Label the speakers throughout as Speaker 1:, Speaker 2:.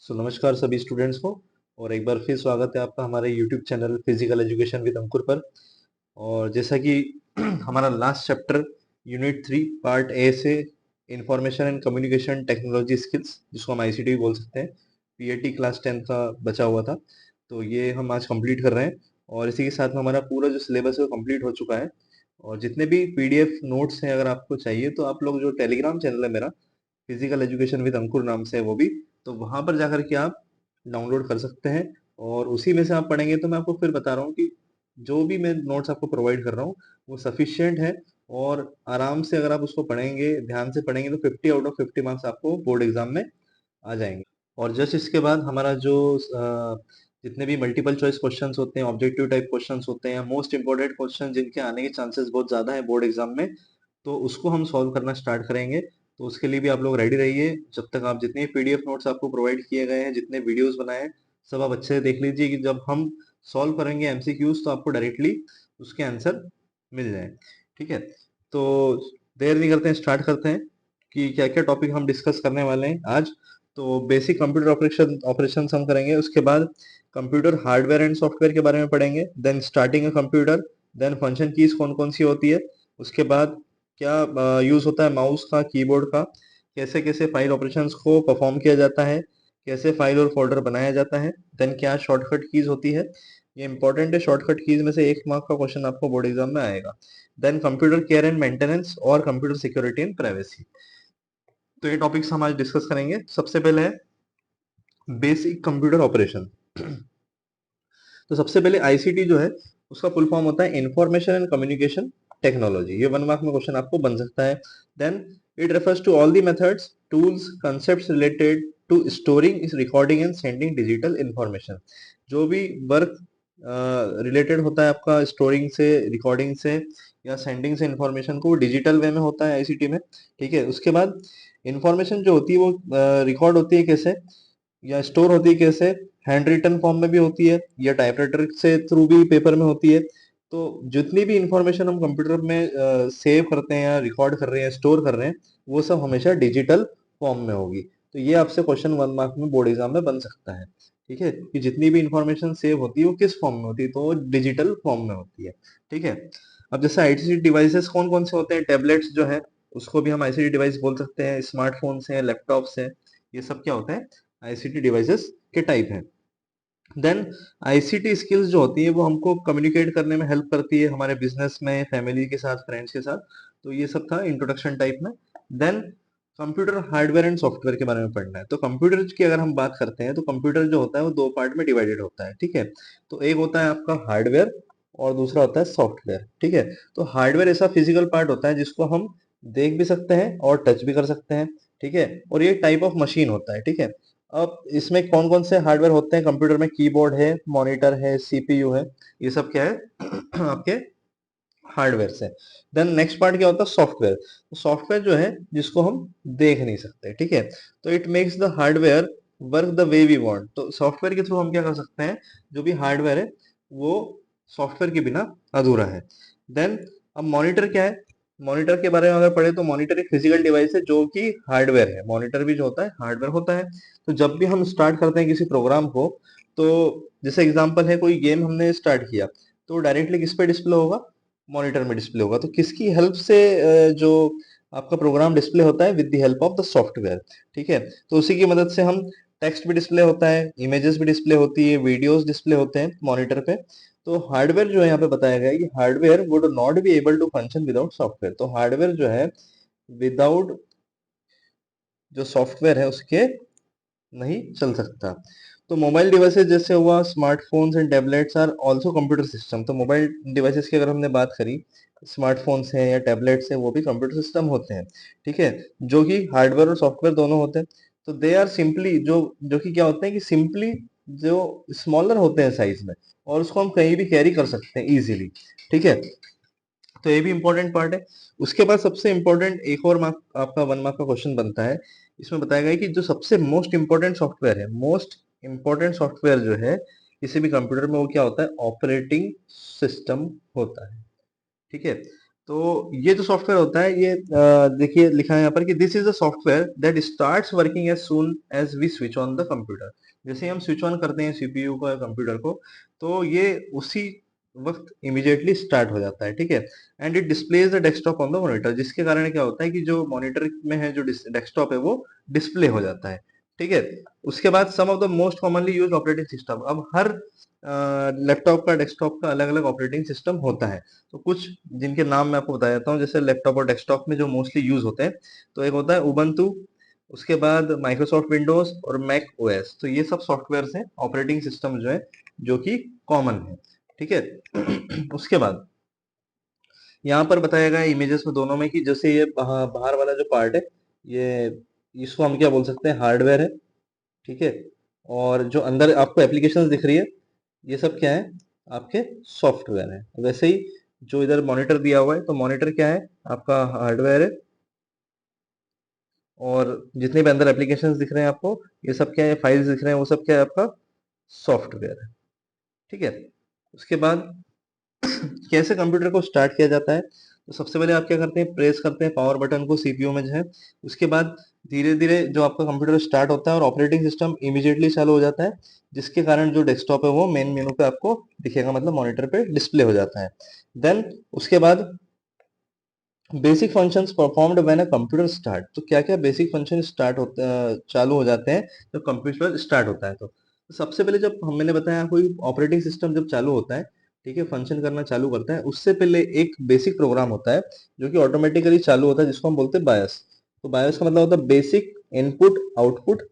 Speaker 1: नमस्कार सभी स्टूडेंट्स को। और एक बार फिर स्वागत है आपका हमारे YouTube channel physical education with Ankur पर। और जैसा कि हमारा last chapter unit 3 part A से information and communication technology skills, जिसको हम आईसीटी भी बोल सकते हैं, पीएटी क्लास 10 का बचा हुआ था, तो ये हम आज कंप्लीट कर रहे हैं। और इसी के साथ में हमारा पूरा जो सिलेबस है वो कंप्लीट हो चुका है। और जितने भी पीडीएफ नोट्स हैं, अगर आपको चाहिए तो आप लोग जो टेलीग्राम चैनल है मेरा, फिजिकल एजुकेशन विद अंकुर नाम से है वो भी, तो वहां पर जाकर के आप डाउनलोड कर सकते हैं। और उसी में से आप पढ़ेंगे तो मैं आपको फिर बता रहा हूँ कि जो भी मैं नोट्स आपको प्रोवाइड कर रहा हूँ वो सफिशिएंट है। और आराम से अगर आप उसको पढ़ेंगे, ध्यान से पढ़ेंगे, तो 50 आउट ऑफ 50 मार्क्स आपको बोर्ड एग्जाम में आ जाएंगे। और जस्ट इसके बाद हमारा जो जितने भी मल्टीपल चॉइस क्वेश्चंस होते हैं, ऑब्जेक्टिव टाइप क्वेश्चंस होते हैं, मोस्ट इंपोर्टेंट क्वेश्चन जिनके आने के चांसेस बहुत ज्यादा है बोर्ड एग्जाम में, तो उसको हम सॉल्व करना स्टार्ट करेंगे। तो उसके लिए भी आप लोग रेडी रहिए। जब तक आप जितने पीडीएफ नोट्स आपको प्रोवाइड किए गए हैं, जितने वीडियोस बनाए हैं, सब आप अच्छे से देख लीजिए कि जब हम सॉल्व करेंगे एमसीक्यूज तो आपको डायरेक्टली उसके आंसर मिल जाए। ठीक है, तो देर नहीं करते हैं, स्टार्ट करते हैं कि क्या क्या टॉपिक हम डिस्कस करने वाले हैं आज। तो बेसिक कंप्यूटर ऑपरेशन हम करेंगे, उसके बाद कंप्यूटर हार्डवेयर एंड सॉफ्टवेयर के बारे में पढ़ेंगे, then starting a computer, then function keys कौन कौन सी होती है, उसके बाद क्या यूज होता है माउस का, कीबोर्ड का, कैसे कैसे फाइल ऑपरेशंस को परफॉर्म किया जाता है, कैसे फाइल और फोल्डर बनाया जाता है, देन क्या शॉर्टकट कीज होती है। ये इंपॉर्टेंट है, शॉर्टकट कीज में से 1 मार्क का क्वेश्चन आपको बोर्ड एग्जाम में आएगा। Then computer care and maintenance और कंप्यूटर सिक्योरिटी एंड प्राइवेसी। तो ये टॉपिक्स हम आज डिस्कस करेंगे। सबसे पहले है बेसिक कंप्यूटर ऑपरेशन। तो सबसे पहले आईसीटी जो है उसका फुल फॉर्म होता है इंफॉर्मेशन एंड कम्युनिकेशन टेक्नोलॉजी। ये 1 मार्क में क्वेश्चन आपको बन सकता है। Then it refers to all the methods, tools, concepts related to storing, recording and sending digital information. जो भी वर्क रिलेटेड होता है आपका स्टोरिंग से, रिकॉर्डिंग से या सेंडिंग से इंफॉर्मेशन को, डिजिटल वे में होता है आईसीटी में। ठीक है, उसके बाद इंफॉर्मेशन जो होती है वो रिकॉर्ड होती है कैसे या स्टोर होती है कैसे, हैंड रिटन फॉर्म में भी होती है या टाइपराइटर से थ्रू भी पेपर में होती है। तो जितनी भी इंफॉर्मेशन हम कंप्यूटर में सेव करते हैं या रिकॉर्ड कर रहे हैं, स्टोर कर रहे हैं, वो सब हमेशा डिजिटल फॉर्म में होगी। तो ये आपसे क्वेश्चन 1 मार्क में बोर्ड एग्जाम में बन सकता है। ठीक है, कि जितनी भी इंफॉर्मेशन सेव होती है वो किस फॉर्म में होती है, तो वो डिजिटल फॉर्म में होती है। ठीक है, अब जैसे आईसीटी डिवाइसेस कौन कौन से होते हैं, टेबलेट्स जो है उसको भी हम आईसीटी डिवाइस बोल सकते हैं, स्मार्टफोन्स हैं, लैपटॉप्स हैं, ये सब क्या होता है, आईसीटी डिवाइसेस के टाइप हैं। देन आईसीटी स्किल्स जो होती है वो हमको कम्युनिकेट करने में हेल्प करती है, हमारे बिजनेस में, फैमिली के साथ, फ्रेंड्स के साथ। तो ये सब था इंट्रोडक्शन टाइप में। Then computer hardware and software के बारे में पढ़ना है। तो कंप्यूटर की अगर हम बात करते हैं तो कंप्यूटर जो होता है वो 2 पार्ट में डिवाइडेड होता है। ठीक है, तो एक होता है आपका हार्डवेयर और दूसरा होता है सॉफ्टवेयर। ठीक है, तो हार्डवेयर ऐसा फिजिकल पार्ट होता है जिसको हम देख भी सकते हैं और टच भी कर सकते हैं। ठीक है, और ये टाइप ऑफ मशीन होता है। ठीक है, अब इसमें कौन कौन से हार्डवेयर होते हैं कंप्यूटर में, कीबोर्ड है, मॉनिटर है, सीपीयू है, ये सब क्या है आपके हार्डवेयर से। देन नेक्स्ट पार्ट क्या होता है, सॉफ्टवेयर। तो सॉफ्टवेयर जो है जिसको हम देख नहीं सकते। ठीक है, तो it makes the hardware work the way we want. तो सॉफ्टवेयर के थ्रू हम क्या कर सकते हैं, जो भी हार्डवेयर है वो सॉफ्टवेयर के बिना अधूरा है। देन अब मॉनिटर क्या है, मॉनिटर के बारे में अगर पढ़े तो मॉनिटर एक फिजिकल डिवाइस है जो कि हार्डवेयर है। मॉनिटर भी जो होता है हार्डवेयर होता है। तो जब भी हम स्टार्ट करते हैं किसी प्रोग्राम को, तो जैसे एग्जांपल है कोई गेम हमने स्टार्ट किया, तो डायरेक्टली किस पे डिस्प्ले होगा, मॉनिटर में डिस्प्ले होगा। तो किसकी हेल्प से जो आपका प्रोग्राम डिस्प्ले होता है, with the help of the software. ठीक है, तो उसी की मदद से हम टेक्स्ट भी डिस्प्ले होता है, इमेजेस भी डिस्प्ले होती है, वीडियोस डिस्प्ले होते हैं मॉनिटर पे। तो हार्डवेयर जो है यहाँ पे बताया गया है कि hardware would not be able to function without software. तो हार्डवेयर जो है विदाउट जो सॉफ्टवेयर है उसके नहीं चल सकता। तो मोबाइल डिवाइसेस जैसे हुआ smartphones and tablets are also computer system. तो मोबाइल डिवाइसेस की अगर हमने बात करी, स्मार्टफोन्स हैं या टैबलेट्स हैं, वो भी कंप्यूटर सिस्टम होते हैं। ठीक है, जो कि हार्डवेयर और सॉफ्टवेयर दोनों होते हैं। तो दे आर सिंपली जो जो कि क्या होते हैं कि सिंपली जो स्मॉलर होते हैं साइज में, और उसको हम कहीं भी कैरी कर सकते हैं इजीली। ठीक है, तो ये भी इंपॉर्टेंट पार्ट है। उसके बाद सबसे इंपॉर्टेंट एक और मार्क आपका 1 मार्क का क्वेश्चन बनता है। इसमें बताया गया है कि जो सबसे मोस्ट इंपॉर्टेंट सॉफ्टवेयर है, मोस्ट इंपॉर्टेंट सॉफ्टवेयर जो है किसी भी कंप्यूटर में, वो क्या होता है, ऑपरेटिंग सिस्टम होता है। ठीक है, तो ये जो सॉफ्टवेयर होता है ये देखिए लिखा है यहाँ पर कि this is a software that starts working as soon as we switch on the computer. जैसे ही हम स्विच ऑन करते हैं सीपीयू को या कंप्यूटर को, तो ये उसी वक्त इमीडिएटली स्टार्ट हो जाता है, ठीक है। And it displays the desktop on the monitor, जिसके कारण क्या होता है कि जो मॉनिटर में है, जो डेस्कटॉप है, वो डिस्प्ले हो जाता है, ठीक है। उसके बाद some of the most commonly used operating system. अब हर लैपटॉप का, डेस्कटॉप का अलग अलग ऑपरेटिंग सिस्टम होता है। तो कुछ जिनके नाम मैं आपको बता देता हूँ, जैसे लैपटॉप और डेस्कटॉप में जो मोस्टली यूज होते हैं, तो एक होता है उबंटू, उसके बाद माइक्रोसॉफ्ट विंडोज और मैक ओएस। तो ये सब सॉफ्टवेयर हैं, ऑपरेटिंग सिस्टम जो है, जो कि कॉमन है, ठीक है। उसके बाद यहाँ पर बताया गया है इमेजेस में दोनों में कि जैसे ये बाहर वाला जो पार्ट है, ये इसको हम क्या बोल सकते हैं, हार्डवेयर है, ठीक है। और जो अंदर आपको एप्लीकेशंस दिख रही है, ये सब क्या है, आपके सॉफ्टवेयर है। वैसे ही जो इधर मॉनिटर दिया हुआ है, तो मॉनिटर क्या है, आपका हार्डवेयर है। और जितने भी अंदर एप्लीकेशंस दिख रहे हैं आपको, ये सब क्या है, फाइल्स दिख रहे हैं, वो सब क्या है, आपका सॉफ्टवेयर है, ठीक है। उसके बाद कैसे कंप्यूटर को स्टार्ट किया जाता है, तो सबसे पहले आप क्या करते हैं, प्रेस करते हैं पावर बटन को सीपीयू में जो है। उसके बाद धीरे धीरे जो आपका कंप्यूटर स्टार्ट होता है और ऑपरेटिंग सिस्टम इमीडिएटली चालू हो जाता है, जिसके कारण जो डेस्कटॉप है वो मेन मेनू पे आपको दिखेगा, मतलब मॉनिटर पे डिस्प्ले हो जाता है। देन उसके बाद basic functions performed when a computer start. तो क्या क्या बेसिक फंक्शन स्टार्ट होते चालू हो जाते हैं जब कंप्यूटर स्टार्ट होता है। तो सबसे पहले जब मैंने बताया, कोई ऑपरेटिंग सिस्टम जब चालू होता है, ठीक है, फंक्शन करना चालू करता है, उससे पहले एक बेसिक प्रोग्राम होता है जो कि ऑटोमेटिकली चालू होता है, जिसको हम बोलते हैं बायस। तो बायस का मतलब होता है बेसिक इनपुट आउटपुट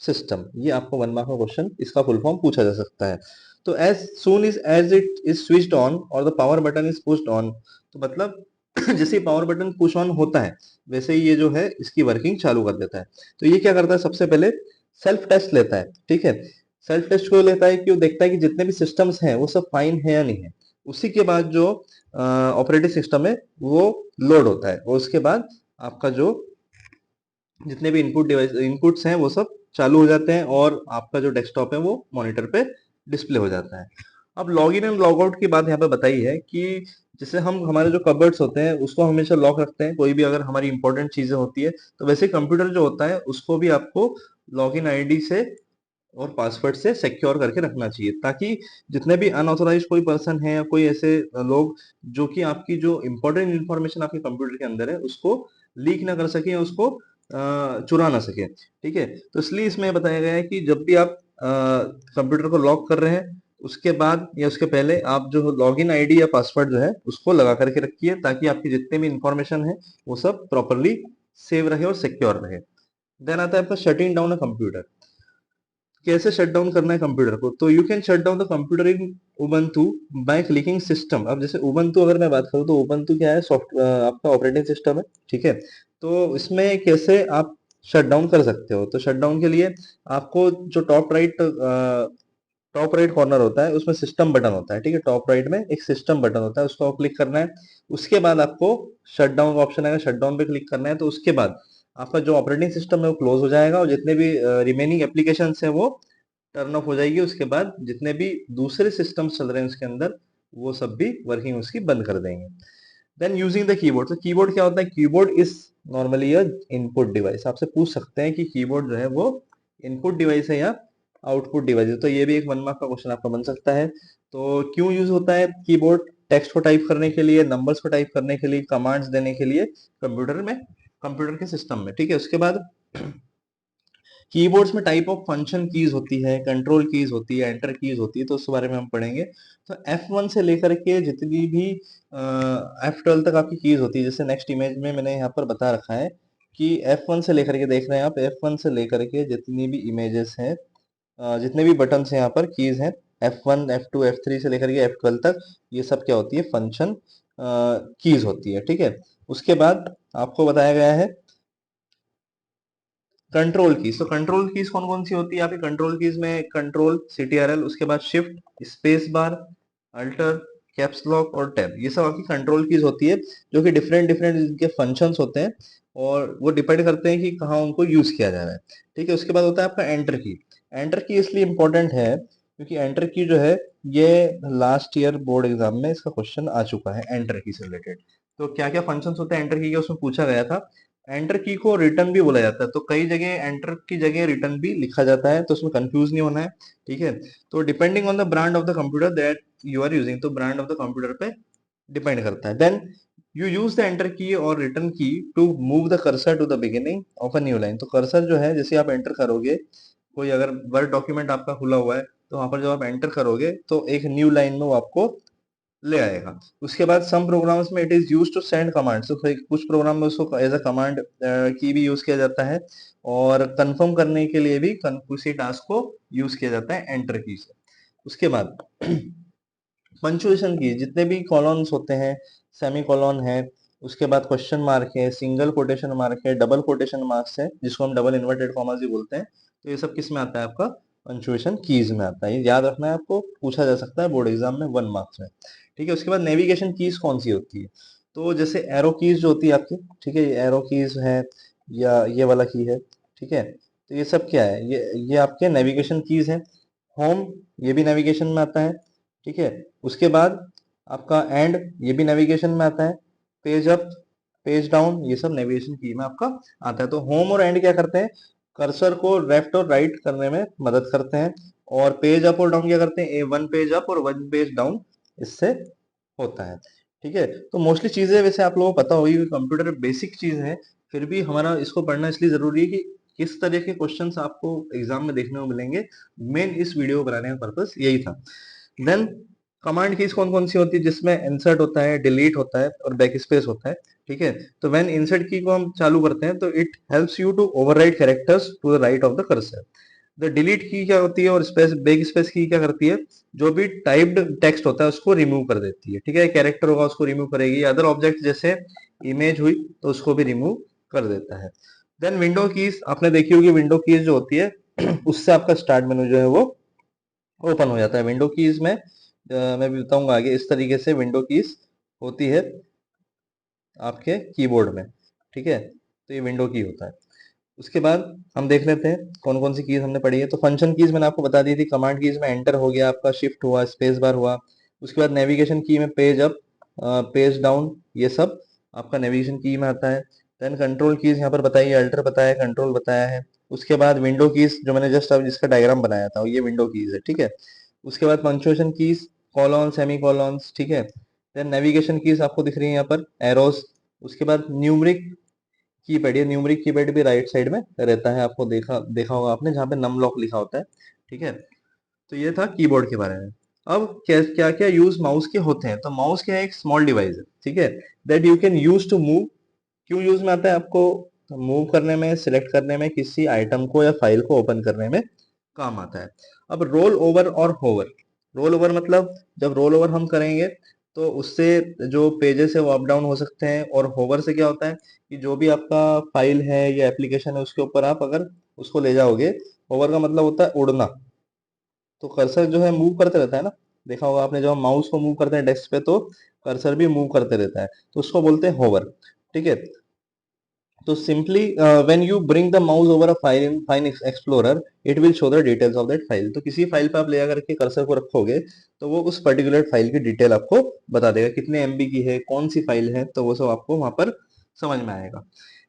Speaker 1: सिस्टम। ये आपको 1 मार्क का क्वेश्चन, इसका फुल फॉर्म पूछा जा सकता है। तो as soon as it is switched on और the power button is pushed on, तो मतलब जैसे ही पावर बटन पुश ऑन होता है, वैसे ही ये जो है इसकी वर्किंग चालू कर देता है। तो ये क्या करता है, सबसे पहले सेल्फ टेस्ट लेता है, ठीक है। सेल्फ टेस्ट क्यों लेता है, क्यों देखता है कि जितने भी सिस्टम्स हैं वो सब फाइन है या नहीं है। उसी के बाद जो ऑपरेटिंग सिस्टम है वो लोड होता है, और उसके बाद आपका जो जितने भी इनपुट डिवाइस इनपुट्स हैं वो सब चालू हो जाते हैं, और आपका जो डेस्कटॉप है वो मॉनिटर पे डिस्प्ले हो जाता है। अब log in and log out की बात यहाँ पे बताई है कि जैसे हम हमारे जो कबर्ड्स होते हैं उसको हमेशा लॉक रखते हैं, कोई भी अगर हमारी इंपॉर्टेंट चीजें होती है, तो वैसे कंप्यूटर जो होता है उसको भी आपको लॉग इन आईडी से और पासवर्ड से सिक्योर करके रखना चाहिए, ताकि जितने भी अनऑथोराइज कोई पर्सन है या कोई ऐसे लोग जो कि आपकी जो इंपॉर्टेंट इंफॉर्मेशन आपके कंप्यूटर के अंदर है उसको लीक ना कर सके या उसको चुरा ना सके, ठीक है। तो इसलिए इसमें बताया गया है कि जब भी आप कंप्यूटर को लॉक कर रहे हैं, उसके बाद या उसके पहले आप जो लॉगिन आईडी या पासवर्ड जो है उसको लगा करके रखिए, ताकि आपकी जितने भी इंफॉर्मेशन है वो सब प्रॉपरली सेव रहे और सिक्योर रहे। देन आता है आपका शटिंग डाउन अ कंप्यूटर। कैसे शट डाउन करना है कंप्यूटर को, तो you can shut down the computer in Ubuntu by clicking system. अब जैसे उबंटू अगर मैं बात करूँ, तो उबंटू क्या है, आपका ऑपरेटिंग सिस्टम है, ठीक है। तो इसमें कैसे आप शट डाउन कर सकते हो, तो शट डाउन के लिए आपको जो टॉप राइट कॉर्नर होता है उसमें सिस्टम बटन होता है, ठीक है। टॉप राइट में एक सिस्टम बटन होता है, उसको क्लिक करना है। उसके बाद आपको शट डाउन का ऑप्शन आएगा, शट डाउन पे क्लिक करना है। तो उसके बाद आपका जो ऑपरेटिंग सिस्टम है वो क्लोज हो जाएगा, और जितने भी रिमेनिंग एप्लीकेशन है वो टर्न ऑफ हो जाएगी। उसके बाद जितने भी दूसरे सिस्टम्स चल रहे हैं उसके अंदर, वो सब भी वर्किंग उसकी बंद कर देंगे। Then using the keyboard. तो कीबोर्ड क्या होता है, keyboard is normally a input device. आपसे पूछ सकते हैं कि कीबोर्ड जो है वो इनपुट डिवाइस है या आउटपुट डिवाइस है, तो ये भी एक 1 मार्क का क्वेश्चन आपका बन सकता है। तो क्यों यूज होता है कीबोर्ड, टेक्स्ट को टाइप करने के लिए, नंबर्स को टाइप करने के लिए, कमांड्स देने के लिए कंप्यूटर में, कंप्यूटर के सिस्टम में, ठीक है। उसके बाद कीबोर्ड्स में टाइप ऑफ फंक्शन कीज होती है, कंट्रोल कीज होती है, एंटर कीज होती है, तो उसके बारे में हम पढ़ेंगे। तो F1 से लेकर के जितनी भी F12 तक आपकी कीज होती है, जैसे नेक्स्ट इमेज में मैंने यहाँ पर बता रखा है कि F1 से लेकर के, देख रहे हैं आप, F1 से लेकर के जितनी भी इमेजेस हैं, जितने भी बटन हैं यहाँ पर, कीज हैं, F1 F2 F3 से लेकर के F12 तक, ये सब क्या होती है, फंक्शन कीज होती है, ठीक है। उसके बाद आपको बताया गया है कंट्रोल कीज। तो कंट्रोल कीज कौन कौन सी होती है आपकी कंट्रोल कीज में, कंट्रोल CTRL, उसके बाद shift, space bar, alter, caps lock और टैब, ये सब आपकी कंट्रोल कीज होती है, जो कि डिफरेंट डिफरेंट इनके फंक्शंस होते हैं, और वो डिपेंड करते हैं कि कहाँ उनको यूज किया जा रहा है, ठीक है। उसके बाद होता है आपका एंटर की। एंटर की इसलिए इंपॉर्टेंट है क्योंकि एंटर की जो है, ये लास्ट ईयर बोर्ड एग्जाम में इसका क्वेश्चन आ चुका है एंटर की से रिलेटेड। तो क्या क्या फंक्शंस होते हैं एंटर की के, उसमें पूछा गया था। एंटर की को रिटर्न भी बोला जाता है, तो कई जगह एंटर की जगह रिटर्न भी लिखा जाता है, तो उसमें कंफ्यूज नहीं होना है। ठीक है, तो depending on the brand of the computer that you are using, तो ब्रांड ऑफ द कंप्यूटर पे डिपेंड करता है। Then you use the enter key और return key to move the cursor to the beginning of a new line. तो cursor जो है, जैसे आप एंटर करोगे, कोई अगर वर्ड डॉक्यूमेंट आपका खुला हुआ है, तो वहां पर जब आप एंटर करोगे तो एक न्यू लाइन में वो आपको ले आएगा। उसके बाद सम प्रोग्राम्स में it is use to send commands, तो कुछ प्रोग्राम में उसको एज अ कमांड की भी यूज किया जाता है, और कंफर्म करने के लिए भी उसी टास्क को यूज किया जाता है एंटर की से। उसके बाद पंचुएशन की, जितने भी कॉलम्स होते हैं, सेमी कॉलन है, उसके बाद क्वेश्चन मार्क है, सिंगल कोटेशन मार्क है, डबल कोटेशन मार्क्स है, जिसको हम डबल इन्वर्टेड कॉमास भी बोलते हैं, तो ये सब किस में आता है? आपका पंचुएशन कीज में आता है। ये याद रखना है आपको, पूछा जा सकता है बोर्ड एग्जाम में 1 मार्क्स में। ठीक है, उसके बाद नेविगेशन कीज कौन सी होती है? तो जैसे एरो कीज जो होती है आपकी, ठीक है, ये एरो कीज है, या ये वाला की है। ठीक है, तो ये सब क्या है? ये आपके नेविगेशन कीज है। होम, ये भी नेविगेशन में आता है। ठीक है, उसके बाद आपका एंड, ये भी नेविगेशन में आता है। पेज अप, पेज डाउन, ये सब नेविगेशन की में आपका आता है। तो होम और एंड क्या करते हैं? कर्सर को लेफ्ट और राइट करने में मदद करते हैं। और पेज अप और डाउन क्या करते हैं? 1 पेज अप और 1 पेज डाउन इससे होता है। ठीक है, तो मोस्टली चीजें वैसे आप लोगों को पता होगी, कंप्यूटर बेसिक चीज है, फिर भी हमारा इसको पढ़ना इसलिए जरूरी है कि किस तरह के क्वेश्चंस आपको एग्जाम में देखने को मिलेंगे। मेन इस वीडियो को बनाने का पर्पस यही था। देन कमांड कीज कौन कौन सी होती है? जिसमें इंसर्ट होता है, डिलीट होता है और बैक स्पेस होता है। ठीक है, तो व्हेन इंसर्ट की को हम चालू करते हैं तो it helps you to overwrite characters to the right of the cursor. The delete key क्या होती है और स्पेस बैक स्पेस की क्या करती है? जो भी टाइप्ड टेक्स्ट होता है उसको रिमूव कर देती है। ठीक है, कैरेक्टर होगा उसको रिमूव करेगी, अदर ऑब्जेक्ट जैसे इमेज हुई तो उसको भी रिमूव कर देता है। देन विंडो कीज आपने देखी होगी, विंडो कीज जो होती है उससे आपका स्टार्ट मेनू जो है वो ओपन हो जाता है। विंडो कीज में मैं भी बताऊंगा आगे, इस तरीके से विंडो कीज होती है आपके कीबोर्ड में। ठीक है, तो ये विंडो की होता है। उसके बाद हम देख लेते हैं कौन कौन सी कीज हमने पढ़ी है। तो फंक्शन कीज मैंने आपको बता दी थी। कमांड कीज में एंटर हो गया आपका, शिफ्ट हुआ, स्पेस बार हुआ। उसके बाद नेविगेशन की में पेज अप, पेज डाउन, ये सब आपका नेविगेशन की में आता है। देन कंट्रोल कीज यहाँ पर बताइए, अल्टर बताया, कंट्रोल बताया है। उसके बाद विंडो कीज जो मैंने जस्ट अब जिसका डायग्राम बनाया था, ये विंडो कीज है। ठीक है, उसके बाद punctuation keys, colon, semi colons. ठीक है, देन नेविगेशन कीज आपको दिख रही है यहाँ पर, एरोस। उसके बाद न्यूमरिक कीपैड, ये न्यूमरिक कीपैड भी राइट साइड में रहता है, आपको देखा देखा होगा आपने, जहाँ पे नम लॉक लिखा होता है। ठीक है, तो ये था कीबोर्ड के बारे में। अब क्या क्या क्या यूज माउस के होते हैं? तो माउस क्या है? एक स्मॉल डिवाइस है, ठीक है, that you can use to move. क्यों यूज में आता है? आपको मूव करने में, सिलेक्ट करने में, किसी आइटम को या फाइल को ओपन करने में काम आता है। अब रोल ओवर और होवर, रोल ओवर मतलब जब रोल ओवर हम करेंगे तो उससे जो पेजेस है वो अप डाउन हो सकते हैं, और होवर से क्या होता है कि जो भी आपका फाइल है या एप्लीकेशन है उसके ऊपर आप अगर उसको ले जाओगे, होवर का मतलब होता है उड़ना। तो कर्सर जो है मूव करते रहता है ना, देखा होगा आपने, जब हम माउस को मूव करते हैं डेस्क पे तो कर्सर भी मूव करते रहता है, तो उसको बोलते हैं होवर। ठीक है, तो simply when you bring the mouse over a file in fine explorer, it will show the details of that file. तो किसी फाइल पे आप ले जाकर के कर्सर को रखोगे तो वो उस पर्टिकुलर फाइल की डिटेल आपको बता देगा, कितने एमबी की है, कौन सी फाइल है, तो वो सब आपको वहां पर समझ में आएगा।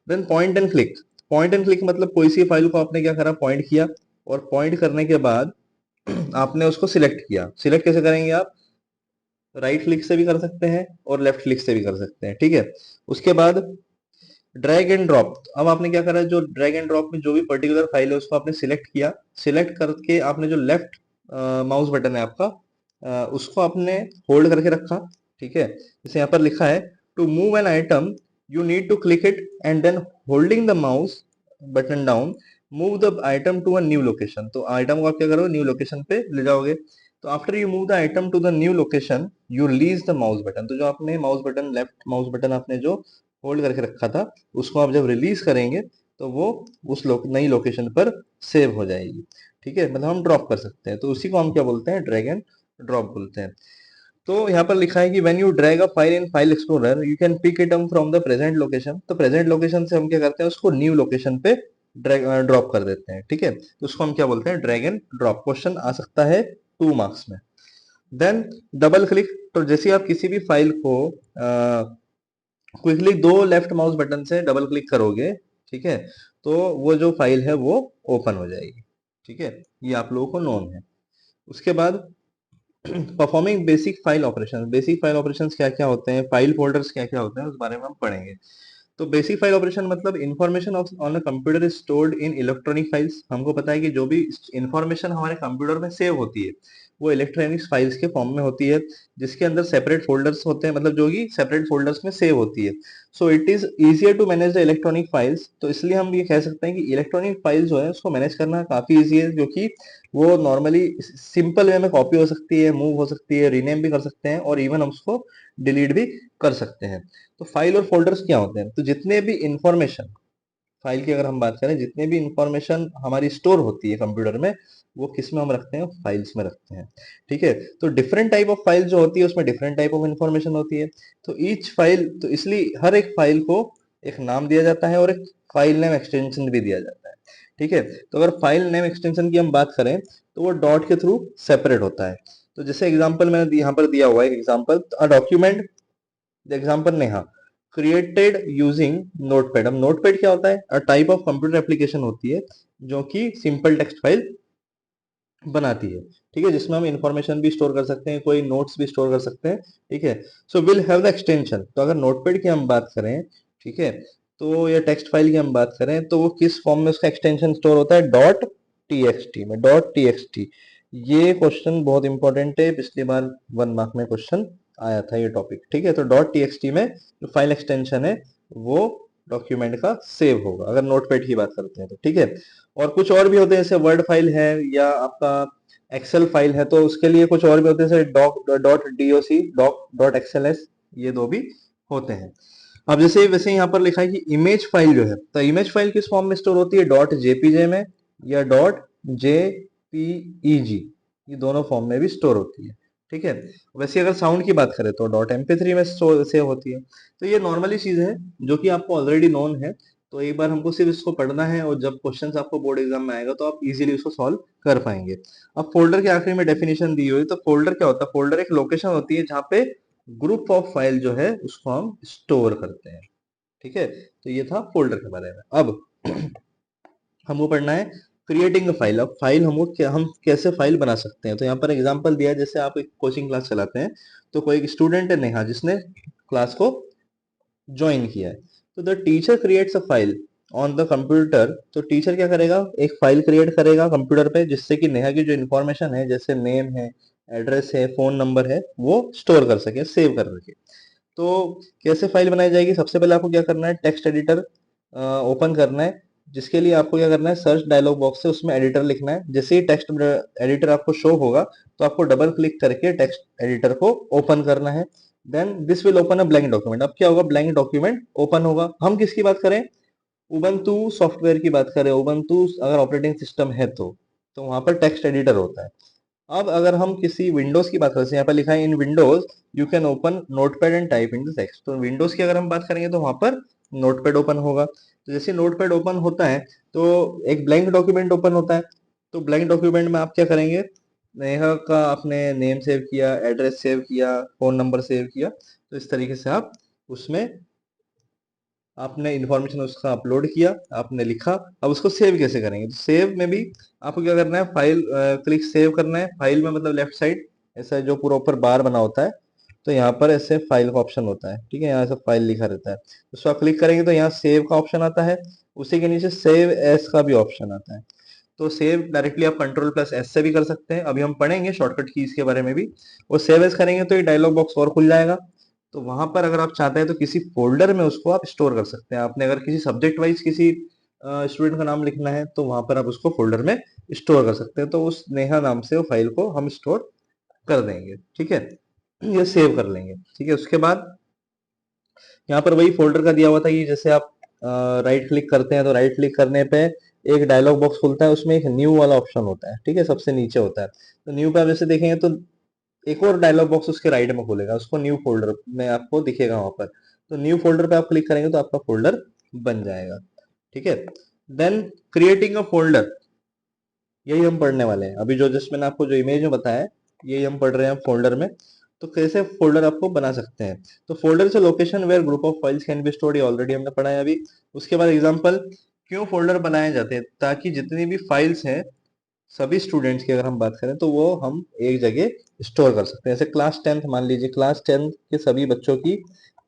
Speaker 1: Then point and click, point and click मतलब कोई सी फाइल को आपने क्या करा? पॉइंट किया, और पॉइंट करने के बाद आपने उसको सिलेक्ट किया। सिलेक्ट कैसे करेंगे आप? राइट क्लिक से भी कर सकते हैं और लेफ्ट क्लिक से भी कर सकते हैं। ठीक है, उसके बाद ड्रैग एंड ड्रॉप। अब आपने क्या करा? जो ड्रैग एंड ड्रॉप में जो भी पर्टिकुलर फाइल है उसको आपने सिलेक्ट किया, सिलेक्ट करके आपने जो लेफ्ट माउस बटन है आपका, उसको आपने होल्ड करके रखा। ठीक है, जैसे यहाँ पर लिखा है, to move an item you need to click it and then holding the mouse button down move the item to a new location. तो आइटम को आप क्या करोगे? न्यू लोकेशन पे ले जाओगे। तो after you move the item to the new location you release the mouse button. तो जो आपने mouse button, left mouse button आपने जो होल्ड करके रखा था, उसको आप जब रिलीज करेंगे तो वो उस नई लोकेशन पर सेव हो जाएगी। ठीक है, मतलब हम ड्रॉप कर सकते हैं, तो उसी को हम क्या बोलते हैं? ड्रैग एंड ड्रॉप बोलते हैं। तो यहाँ पर लिखा है कि when you drag a file in file explorer you can pick it up from the present location. तो प्रेजेंट लोकेशन से हम क्या करते हैं? उसको न्यू लोकेशन पे ड्रैग ड्रॉप कर देते हैं। ठीक है, तो उसको हम क्या बोलते हैं? Drag and drop. क्वेश्चन आ सकता है 2 मार्क्स में। देन डबल क्लिक, तो जैसे आप किसी भी फाइल को क्विकली दो लेफ्ट माउस बटन से डबल क्लिक करोगे, ठीक है, तो वो जो फाइल है वो ओपन हो जाएगी। ठीक है, ये आप लोगों को नोन है। उसके बाद परफॉर्मिंग बेसिक फाइल ऑपरेशंस क्या क्या होते हैं, फाइल फोल्डर्स क्या क्या होते हैं, उस बारे में हम पढ़ेंगे। तो बेसिक फाइल ऑपरेशन मतलब information on a computer is stored in electronic files. हमको पता है कि जो भी इंफॉर्मेशन हमारे कंप्यूटर में सेव होती है वो इलेक्ट्रॉनिक फाइल्स के फॉर्म में होती है, जिसके अंदर सेपरेट फोल्डर्स होते हैं, मतलब जो कि सेपरेट फोल्डर्स में सेव होती है। So it is easier to manage the electronic files. तो इसलिए हम ये कह सकते हैं कि इलेक्ट्रॉनिक फाइल्स जो है उसको मैनेज करना काफी ईजी है, क्योंकि वो नॉर्मली सिंपल वे में कॉपी हो सकती है, मूव हो सकती है, रीनेम भी कर सकते हैं, और इवन हम उसको डिलीट भी कर सकते हैं। तो फाइल और फोल्डर्स क्या होते हैं, तो जितने भी इंफॉर्मेशन फाइल की अगर हम बात करें, जितने भी इंफॉर्मेशन हमारी स्टोर होती है कंप्यूटर में, वो किस में हम रखते हैं, फाइल्स में रखते हैं। ठीक है, तो डिफरेंट टाइप ऑफ फाइल जो होती है उसमें डिफरेंट टाइप ऑफ इंफॉर्मेशन होती है। तो ईच फाइल, तो इसलिए हर एक फाइल को एक नाम दिया जाता है और एक फाइल नेम एक्सटेंशन भी दिया जाता है। ठीक है, तो अगर फाइल नेम एक्सटेंशन की हम बात करें तो वो डॉट के थ्रू सेपरेट होता है। तो जैसे एग्जांपल मैंने यहाँ पर दिया हुआ है, example a document, example Neha created using notepad. अब नोटपैड क्या होता है, a type of computer application होती है जो कि सिंपल टेक्स्ट फाइल बनाती है। ठीक है, जिसमें हम इंफॉर्मेशन भी स्टोर कर सकते हैं, कोई नोट्स भी स्टोर कर सकते हैं। ठीक है, so will have the extension. तो अगर नोटपैड की हम बात करें, ठीक है, तो या टेक्स्ट फाइल की हम बात करें, तो वो किस फॉर्म में उसका एक्सटेंशन स्टोर होता है, डॉट टी में, डॉट टी। ये क्वेश्चन बहुत इंपॉर्टेंट है, पिछली बार 1 मार्क में क्वेश्चन आया था ये टॉपिक। ठीक है, तो डॉट टी में जो फाइल एक्सटेंशन है वो डॉक्यूमेंट का सेव होगा, अगर नोटपैड की बात करते हैं तो। ठीक है, और कुछ और भी होते हैं, जैसे वर्ड फाइल है या आपका एक्सेल फाइल है, तो उसके लिए कुछ और भी होते हैं, जैसे डॉट डीओसी, डॉट एक्सएलएस, ये दो भी होते हैं। अब जैसे वैसे यहाँ पर लिखा है कि इमेज फाइल जो है, तो इमेज फाइल किस फॉर्म में स्टोर होती है, डॉट जेपीजे में या डॉट जेपीईजी, ये दोनों फॉर्म में भी स्टोर होती है। ठीक है, वैसे अगर साउंड की बात करें तो डॉट एमपी3 में सेव होती है। तो ये नॉर्मली चीज है जो कि आपको ऑलरेडी नोन है। तो एक बार हमको सिर्फ इसको पढ़ना है, और जब क्वेश्चंस आपको बोर्ड एग्जाम में आएगा तो आप इजीली उसको सॉल्व कर पाएंगे। अब फोल्डर के आखिरी में डेफिनेशन दी हुई, तो फोल्डर क्या होता है, फोल्डर एक लोकेशन होती है जहाँ पे ग्रुप ऑफ फाइल जो है उसको हम स्टोर करते हैं। ठीक है, तो ये था फोल्डर के बारे में। अब हमको पढ़ना है क्रिएटिंग अ फाइल। अब फाइल हम कैसे फाइल बना सकते हैं, तो यहाँ पर एग्जांपल दिया है, जैसे आप एक कोचिंग क्लास चलाते हैं, तो कोई एक स्टूडेंट है नेहा जिसने क्लास को ज्वाइन किया है, तो the teacher creates a file on the computer. तो टीचर क्या करेगा, एक फाइल क्रिएट करेगा कंप्यूटर पे, जिससे कि नेहा की जो इन्फॉर्मेशन है, जैसे नेम है, एड्रेस है, फोन नंबर है, वो स्टोर कर सके, सेव कर सके। तो कैसे फाइल बनाई जाएगी, सबसे पहले आपको क्या करना है, टेक्स्ट एडिटर ओपन करना है, जिसके लिए आपको क्या करना है, सर्च डायलॉग बॉक्स से उसमें एडिटर लिखना है। जैसे ही टेक्स्ट एडिटर आपको शो होगा, तो आपको डबल क्लिक करके टेक्स्ट एडिटर को ओपन करना है। Then this will open a blank document. अब क्या होगा, ब्लैंक डॉक्यूमेंट ओपन होगा। हम किसकी बात करें, उबंटू सॉफ्टवेयर की बात करें, उबंटू अगर ऑपरेटिंग सिस्टम है तो वहां पर टेक्स्ट एडिटर होता है। अब अगर हम किसी विंडोज की बात करें, यहाँ पर लिखा है in Windows you can open Notepad and type in the text. तो विंडोज की अगर हम बात करेंगे तो वहां पर नोटपैड ओपन होगा। तो जैसे नोटपैड ओपन होता है तो एक ब्लैंक डॉक्यूमेंट ओपन होता है। तो ब्लैंक डॉक्यूमेंट में आप क्या करेंगे, नेहा का आपने नेम सेव किया, एड्रेस सेव किया, फोन नंबर सेव किया, तो इस तरीके से आप उसमें आपने इंफॉर्मेशन उसका अपलोड किया, आपने लिखा। अब उसको सेव कैसे करेंगे, तो सेव में भी आपको क्या करना है, फाइल क्लिक सेव करना है। फाइल में मतलब लेफ्ट साइड ऐसा जो पूरा ऊपर बार बना होता है, तो यहाँ पर ऐसे फाइल का ऑप्शन होता है। ठीक है, यहाँ से फाइल लिखा रहता है, उसको आप क्लिक करेंगे तो यहाँ सेव का ऑप्शन आता है। उसी के नीचे सेव एस का भी ऑप्शन आता है। तो सेव डायरेक्टली आप कंट्रोल प्लस एस से भी कर सकते हैं, अभी हम पढ़ेंगे शॉर्टकट कीज के बारे में भी। और सेव एस करेंगे तो ये डायलॉग बॉक्स और खुल जाएगा। तो वहां पर अगर आप चाहते हैं तो किसी फोल्डर में उसको आप स्टोर कर सकते हैं। आपने अगर किसी सब्जेक्ट वाइज किसी स्टूडेंट का नाम लिखना है तो वहां पर आप उसको फोल्डर में स्टोर कर सकते हैं। तो उस नेहा नाम से वो फाइल को हम स्टोर कर देंगे। ठीक है, ये सेव कर लेंगे। ठीक है, उसके बाद यहाँ पर वही फोल्डर का दिया हुआ था कि जैसे आप राइट क्लिक करते हैं, तो राइट क्लिक करने पे एक डायलॉग बॉक्स खुलता है, उसमें एक न्यू वाला ऑप्शन होता है। ठीक है, सबसे नीचे होता है। तो न्यू पे आप जैसे देखेंगे तो एक और डायलॉग बॉक्स उसके राइट में खुलेगा, उसको न्यू फोल्डर में आपको दिखेगा वहां पर। तो न्यू फोल्डर पे आप क्लिक करेंगे तो आपका फोल्डर बन जाएगा। ठीक है, देन क्रिएटिंग अ फोल्डर, यही हम पढ़ने वाले हैं अभी। जो जस्ट मैंने आपको जो इमेज में बताया, यही हम पढ़ रहे हैं फोल्डर में। तो कैसे फोल्डर आपको बना सकते हैं। तो folder is a location where group of files can be stored, ये ऑलरेडी हमने पढ़ा है अभी। उसके बाद एग्जांपल, क्यों फोल्डर बनाए जाते हैं, ताकि जितनी भी फाइल्स हैं सभी स्टूडेंट्स की अगर हम बात करें तो वो हम एक जगह स्टोर कर सकते हैं। जैसे क्लास 10th, मान लीजिए क्लास 10th के सभी बच्चों की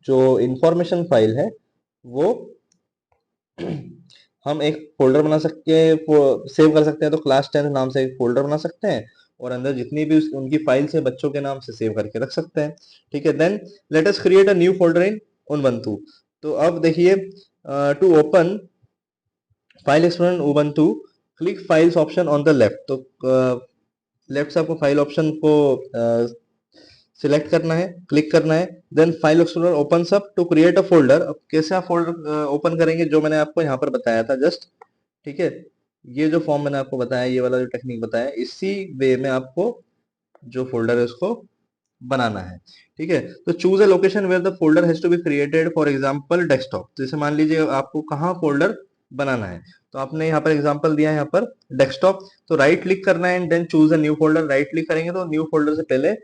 Speaker 1: जो इंफॉर्मेशन फाइल है वो हम एक फोल्डर बना सकते हैं, सेव कर सकते हैं। तो क्लास 10th नाम से एक फोल्डर बना सकते हैं और अंदर जितनी भी उनकी फाइल्स है बच्चों के नाम से सेव करके रख सकते हैं। ठीक है, then let us create a new folder in Ubuntu. तो अब देखिए, to open file explorer Ubuntu, click files option on the left. तो लेफ्ट से आपको फाइल ऑप्शन को सिलेक्ट करना है, क्लिक करना है, then file explorer opens up to create a folder. अब कैसे आप फोल्डर ओपन करेंगे, जो मैंने आपको यहाँ पर बताया था जस्ट, ठीक है, ये जो फॉर्म मैंने आपको बताया, ये वाला जो टेक्निक बताया, इसी वे में आपको जो फोल्डर है उसको बनाना है। ठीक है, तो choose a location where the folder has to be created, for example desktop. तो जैसे मान लीजिए आपको कहाँ फोल्डर बनाना है, तो आपने यहाँ पर एग्जांपल दिया है, यहाँ पर डेस्कटॉप। तो राइट क्लिक करना है and then choose a new folder. Right click करेंगे तो न्यू फोल्डर से पहले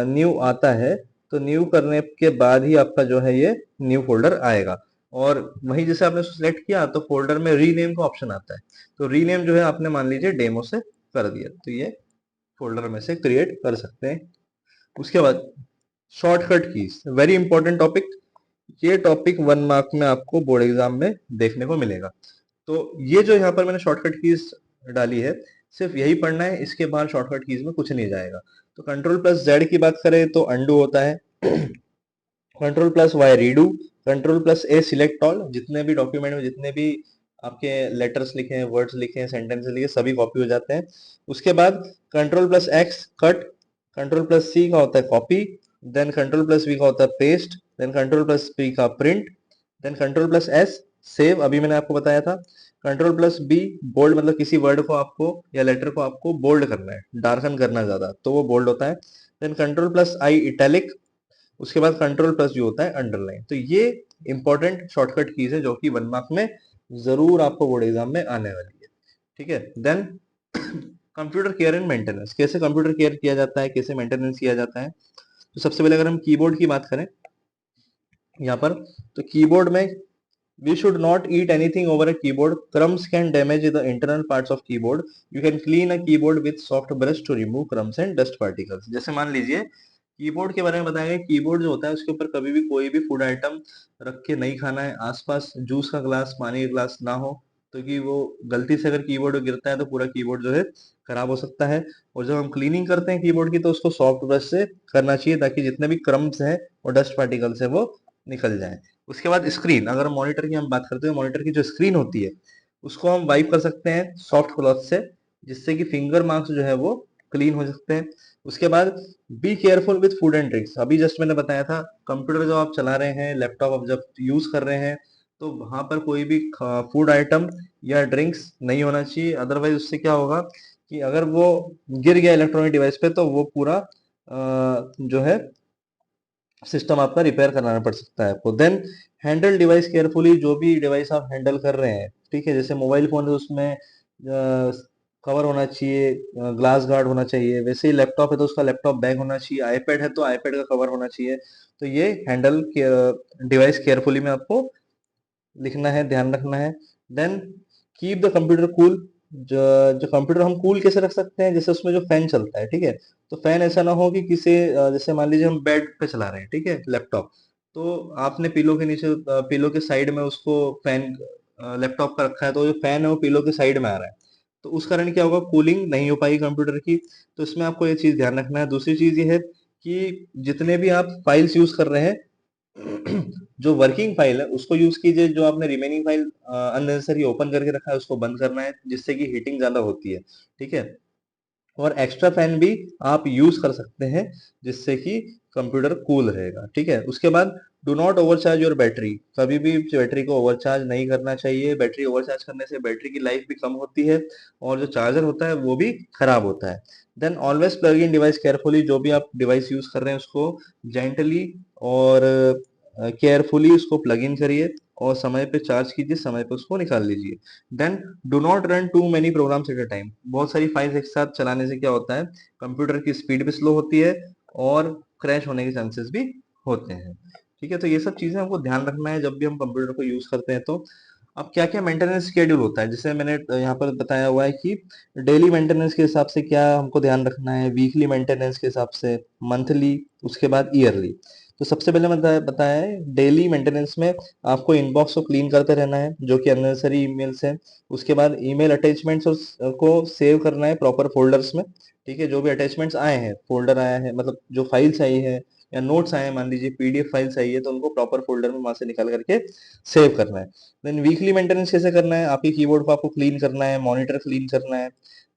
Speaker 1: न्यू आता है, तो न्यू करने के बाद ही आपका जो है ये न्यू फोल्डर आएगा। और वही जैसे आपने सिलेक्ट किया तो फोल्डर में रीनेम का ऑप्शन आता है, तो रीनेम जो है आपने मान लीजिए डेमो से कर दिया, तो ये फोल्डर में से क्रिएट कर सकते हैं। उसके बाद shortcut keys, very important topic. ये टॉपिक 1 मार्क में आपको बोर्ड एग्जाम में देखने को मिलेगा। तो ये जो यहाँ पर मैंने शॉर्टकट कीज डाली है, सिर्फ यही पढ़ना है, इसके बाद शॉर्टकट कीज में कुछ नहीं जाएगा। तो कंट्रोल प्लस जेड की बात करें तो अंडू होता है, control plus Y redo, control plus A select all. जितने भी डॉक्यूमेंट में जितने भी आपके लेटर्स लिखे हैं, वर्ड्स लिखे हैं, सेंटेंसेस लिखे, सभी कॉपी हो जाते हैं। उसके बाद control plus X cut, control plus C का होता है copy, then control plus V का होता है paste, then control plus P का print, then control plus S save, अभी मैंने आपको बताया था। कंट्रोल प्लस बी बोल्ड, मतलब किसी वर्ड को आपको या लेटर को आपको बोल्ड करना है, डार्कन करना ज्यादा, तो वो बोल्ड होता है। देन कंट्रोल प्लस आई इटैलिक, उसके बाद कंट्रोल प्लस जो होता है अंडरलाइन। तो ये इंपॉर्टेंट शॉर्टकट कीज है जो कि 1 मार्क में जरूर आपको बोर्ड एग्जाम में आने वाली है। ठीक है, then computer care and maintenance, कैसे कंप्यूटर केयर किया जाता है, कैसे मेंटेनेंस किया जाता है। तो सबसे पहले अगर हम कीबोर्ड की बात करें यहाँ पर, तो कीबोर्ड में we should not eat anything over a keyboard. Crumbs can damage the internal parts of keyboard. You can clean a keyboard with soft brush to remove crumbs and dust particles. जैसे मान लीजिए keyboard के बारे में बताया गया, keyboard जो होता है उसके ऊपर कभी भी कोई भी फूड आइटम रख के नहीं खाना है, आसपास जूस का ग्लास, पानी का ग्लास ना हो, तो कि वो गलती से अगर कीबोर्ड गिरता है तो पूरा कीबोर्ड जो है खराब हो सकता है। और जब हम क्लीनिंग करते हैं कीबोर्ड की तो उसको सॉफ्ट ब्रश से करना चाहिए, ताकि जितने भी क्रम्स हैं और डस्ट पार्टिकल्स है वो निकल जाए। उसके बाद स्क्रीन, अगर मॉनिटर की हम बात करते हैं, मॉनिटर की जो स्क्रीन होती है उसको हम वाइप कर सकते हैं सॉफ्ट क्लॉथ से, जिससे कि फिंगर मार्क्स जो है वो क्लीन हो सकते हैं। उसके बाद be careful with food and drinks, अभी जस्ट मैंने बताया था, कंप्यूटर जब आप चला रहे हैं, लैपटॉप आप जब यूज कर रहे हैं, तो वहां पर कोई भी फूड आइटम या ड्रिंक्स नहीं होना चाहिए। अदरवाइज उससे क्या होगा कि अगर वो गिर गया इलेक्ट्रॉनिक डिवाइस पे तो वो पूरा जो है सिस्टम आपका रिपेयर कराना पड़ सकता है आपको। देन हैंडल डिवाइस केयरफुली, जो भी डिवाइस आप हैंडल कर रहे हैं, ठीक है, जैसे मोबाइल फोन है उसमें कवर होना चाहिए, ग्लास गार्ड होना चाहिए, वैसे ही लैपटॉप है तो उसका लैपटॉप बैग होना चाहिए, आईपैड है तो आईपैड का कवर होना चाहिए। तो ये हैंडल डिवाइस केयरफुली में आपको लिखना है, ध्यान रखना है। Then keep the computer cool, जो जो कंप्यूटर हम कूल कैसे रख सकते हैं, जैसे उसमें जो फैन चलता है, ठीक है, तो फैन ऐसा ना हो कि किसी जैसे मान लीजिए हम बेड पे चला रहे हैं, ठीक है, लैपटॉप, तो आपने पिलो के नीचे, पिलो के साइड में उसको फैन लैपटॉप का रखा है, तो जो फैन है वो पिलो के साइड में आ रहा है, तो उस कारण क्या होगा, कूलिंग नहीं हो पाएगी कंप्यूटर की। तो इसमें आपको ये चीज ध्यान रखना है। दूसरी चीज ये है कि जितने भी आप फाइल्स यूज कर रहे हैं, जो वर्किंग फाइल है उसको यूज कीजिए, जो आपने रिमेनिंग फाइल अननेसेसरी ओपन करके रखा है उसको बंद करना है, जिससे कि हीटिंग ज्यादा होती है। ठीक है, और एक्स्ट्रा फैन भी आप यूज कर सकते हैं, जिससे कि कंप्यूटर कूल रहेगा। ठीक है, उसके बाद do not overcharge your battery, कभी भी बैटरी को ओवरचार्ज नहीं करना चाहिए। बैटरी ओवरचार्ज करने से बैटरी की लाइफ भी कम होती है और जो चार्जर होता है वो भी खराब होता है। Then always plug in device carefully, जो भी आप डिवाइस यूज कर रहे हैं उसको जेंटली और केयरफुली उसको प्लग इन करिए और समय पे चार्ज कीजिए, समय पे उसको निकाल लीजिए। Then do not run too many programs at a time, बहुत सारी फाइल्स एक साथ चलाने से क्या होता है, कंप्यूटर की स्पीड भी स्लो होती है और क्रैश होने के चांसेस भी होते हैं। ठीक है, तो ये सब चीजें हमको ध्यान रखना है जब भी हम कंप्यूटर को यूज करते हैं। तो अब क्या क्या मेंटेनेंस शेड्यूल होता है, जैसे मैंने यहाँ पर बताया हुआ है कि डेली मेंटेनेंस के हिसाब से क्या हमको ध्यान रखना है, वीकली मेंटेनेंस के हिसाब से, मंथली, उसके बाद ईयरली। तो सबसे पहले बताया बताया है डेली मेंटेनेंस में आपको इनबॉक्स को क्लीन करते रहना है जो कि अननेसेसरी ईमेल्स हैं। उसके बाद ईमेल अटैचमेंट्स को सेव करना है प्रॉपर फोल्डर्स में। ठीक है, जो भी अटैचमेंट्स आए हैं, फोल्डर आया है, मतलब जो फाइल्स आई है या नोट्स आए हैं, मान लीजिए पीडीएफ फाइल्स आई है, तो उनको प्रॉपर फोल्डर में वहां से निकाल करके सेव करना है। देन वीकली मेंटेनेंस कैसे करना है, आपके कीबोर्ड को आपको क्लीन करना है, मॉनिटर क्लीन करना है,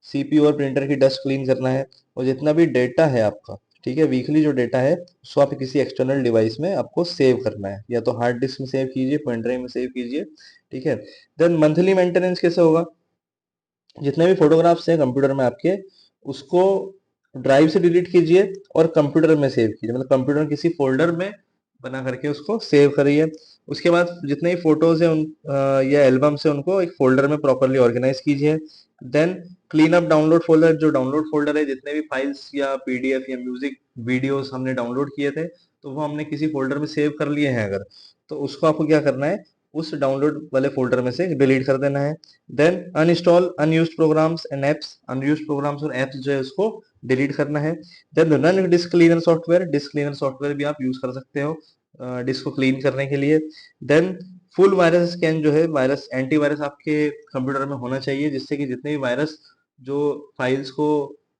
Speaker 1: सीपीयू और प्रिंटर की डस्ट क्लीन करना है, और जितना भी डेटा है आपका, ठीक है, वीकली जो डेटा है उसको आप किसी एक्सटर्नल डिवाइस में आपको सेव करना है, या तो हार्ड डिस्क में सेव कीजिए, पेन ड्राइव में सेव कीजिए। ठीक है, देन मंथली मेंटेनेंस कैसे होगा, जितने भी फोटोग्राफ्स हैं कंप्यूटर में आपके, उसको ड्राइव से डिलीट कीजिए और कंप्यूटर में सेव कीजिए, मतलब कंप्यूटर में किसी फोल्डर में बना करके उसको सेव करिए। उसके बाद जितने भी फोटोज हैं या एल्बम्स हैं उनको एक फोल्डर में प्रॉपरली ऑर्गेनाइज कीजिए। Then clean up download folder, जो डाउनलोड फोल्डर है, जितने भी फाइल्स या पीडीएफ या म्यूजिक वीडियोस हमने डाउनलोड किए थे, तो वो हमने किसी फोल्डर में सेव कर लिए हैं अगर, तो उसको आपको क्या करना है, उस डाउनलोड वाले फोल्डर में से डिलीट कर देना है। Then uninstall unused programs and apps, unused programs और एप्स जो है उसको डिलीट करना है। Then run disk cleaner software, disk cleaner software भी आप यूज कर सकते हो डिस्क को क्लीन करने के लिए। देन फुल वायरस स्कैन, जो है वायरस एंटीवायरस आपके कंप्यूटर में होना चाहिए, जिससे कि जितने भी वायरस जो फाइल्स को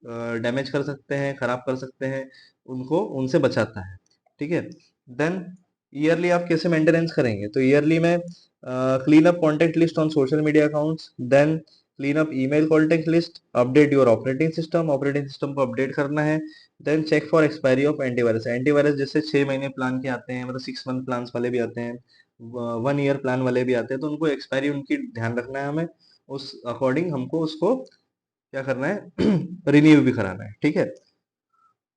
Speaker 1: डैमेज कर सकते हैं, खराब कर सकते हैं, उनको उनसे बचाता है। ठीक है, देन ईयरली आप कैसे मेंटेनेंस करेंगे, तो ईयरली में clean up contact list on social media accounts, then clean up email contact list, update your operating system को अपडेट करना है। Then check for expiry of antivirus, antivirus जैसे 6 महीने प्लान के आते हैं, मतलब 6 मंथ प्लान वाले भी आते हैं, 1 ईयर प्लान वाले भी आते हैं, तो उनको एक्सपायरी उनकी ध्यान रखना है हमें, उस अकॉर्डिंग हमको उसको क्या करना है रिन्यू भी कराना है। ठीक है,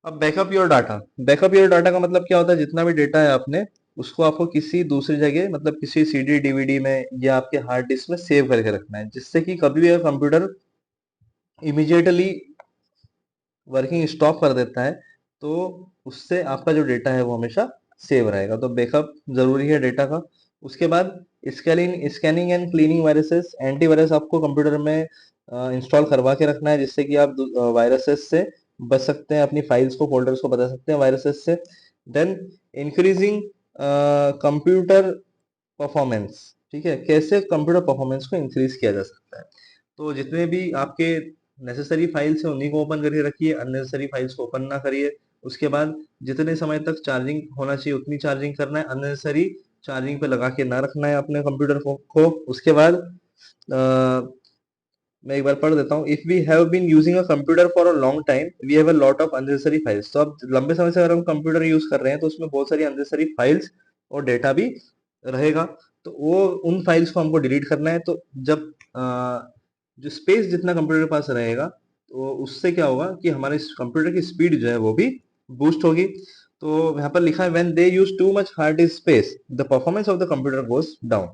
Speaker 1: अब backup your data, backup your data का मतलब क्या होता है, जितना भी डेटा है आपने, उसको आपको किसी दूसरी जगह, मतलब किसी सीडी डीवीडी में या आपके हार्ड डिस्क में सेव करके रखना है, जिससे कि कभी भी अगर कंप्यूटर इमीडिएटली वर्किंग स्टॉप कर देता है, तो उससे आपका जो डेटा है वो हमेशा सेव रहेगा। तो बैकअप जरूरी है डेटा का। उसके बाद scanning and cleaning viruses, antivirus आपको कंप्यूटर में इंस्टॉल करवा के रखना है, जिससे कि आप वायरसेस से बच सकते हैं, अपनी फाइल्स को, फोल्डर्स को बचा सकते हैं वायरसेस से। देन इंक्रीजिंग कंप्यूटर परफॉर्मेंस, ठीक है, कैसे कंप्यूटर परफॉर्मेंस को इंक्रीज किया जा सकता है, तो जितने भी आपके नेसेसरी फाइल्स है उन्हीं को ओपन करके रखिए, अननेसेसरी फाइल्स को ओपन ना करिए। उसके बाद जितने समय तक चार्जिंग होना चाहिए उतनी चार्जिंग करना है, अननेसेसरी चार्जिंग पे लगा के ना रखना है अपने कंप्यूटर को। उसके बाद मैं एक बार पढ़ देता हूँ, if we have been using a computer for a long time we have a lot of unnecessary files, तो अब लंबे समय से अगर हम कंप्यूटर यूज कर रहे हैं तो उसमें बहुत सारी अननेसेसरी फाइल्स और डेटा भी रहेगा, तो वो उन फाइल्स को हमको डिलीट करना है। तो जब जो स्पेस जितना कंप्यूटर के पास रहेगा, तो उससे क्या होगा कि हमारे कंप्यूटर की स्पीड जो है वो भी बूस्ट होगी। तो यहाँ पर लिखा है when they use too much hard disk space the performance of the computer goes down,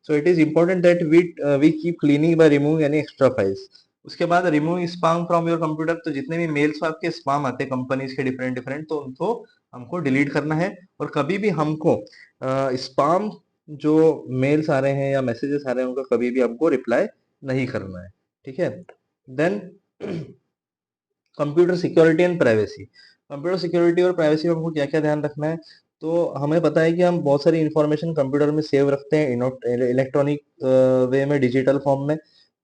Speaker 1: so it is important that we keep cleaning by removing any extra files. उसके बाद remove spam from your computer, तो जितने भी mails आपके spam आते हैं companies के different different, तो उनको हमको डिलीट करना है। और कभी भी हमको स्पैम जो मेल्स आ रहे हैं या मैसेजेस आ रहे हैं उनका कभी भी हमको रिप्लाई नहीं करना है। ठीक है, then computer security and privacy, computer security और प्राइवेसी में हमको क्या क्या ध्यान रखना है, तो हमें पता है कि हम बहुत सारी इंफॉर्मेशन कंप्यूटर में सेव रखते हैं इलेक्ट्रॉनिक वे में, डिजिटल फॉर्म में।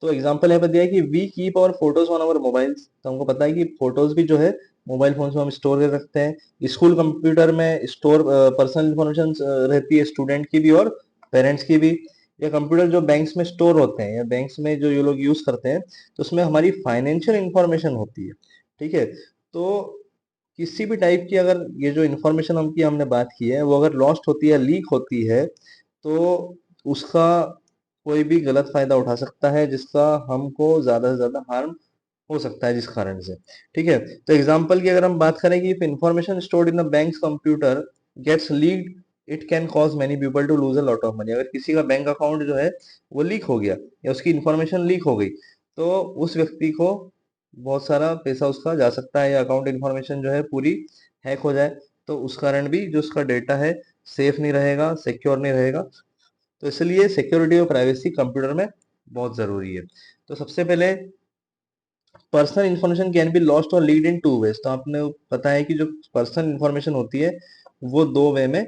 Speaker 1: तो एग्जांपल यहाँ पर दिया है कि we keep our photos on our mobiles, तो हमको पता है कि फोटोज भी जो है मोबाइल फोन में हम स्टोर कर रखते हैं। स्कूल कंप्यूटर में स्टोर पर्सनल इंफॉर्मेशन रहती है, स्टूडेंट की भी और पेरेंट्स की भी। या कंप्यूटर जो बैंक्स में स्टोर होते हैं या बैंक्स में जो ये लोग यूज करते हैं, तो उसमें हमारी फाइनेंशियल इंफॉर्मेशन होती है। ठीक है, तो किसी भी टाइप की अगर ये जो इन्फॉर्मेशन हमने बात की है वो अगर लॉस्ट होती है, लीक होती है, तो उसका कोई भी गलत फायदा उठा सकता है, जिसका हमको ज्यादा से ज्यादा हार्म हो सकता है जिस कारण से। ठीक है, तो एग्जांपल की अगर हम बात करें कि if information stored in the banks computer gets leaked it can cause many people to lose a lot of money, अगर किसी का बैंक अकाउंट जो है वो लीक हो गया या उसकी इंफॉर्मेशन लीक हो गई, तो उस व्यक्ति को बहुत सारा पैसा उसका जा सकता है, या अकाउंट इंफॉर्मेशन जो है पूरी हैक हो जाए। तो उस कारण भी जो उसका डेटा है सेफ नहीं रहेगा, सिक्योर नहीं रहेगा। तो इसलिए सिक्योरिटी और प्राइवेसी कंप्यूटर में बहुत जरूरी है। तो सबसे पहले personal information can be lost और लीड इन टू वेज। तो आपने पता है कि जो पर्सनल इन्फॉर्मेशन होती है वो दो वे में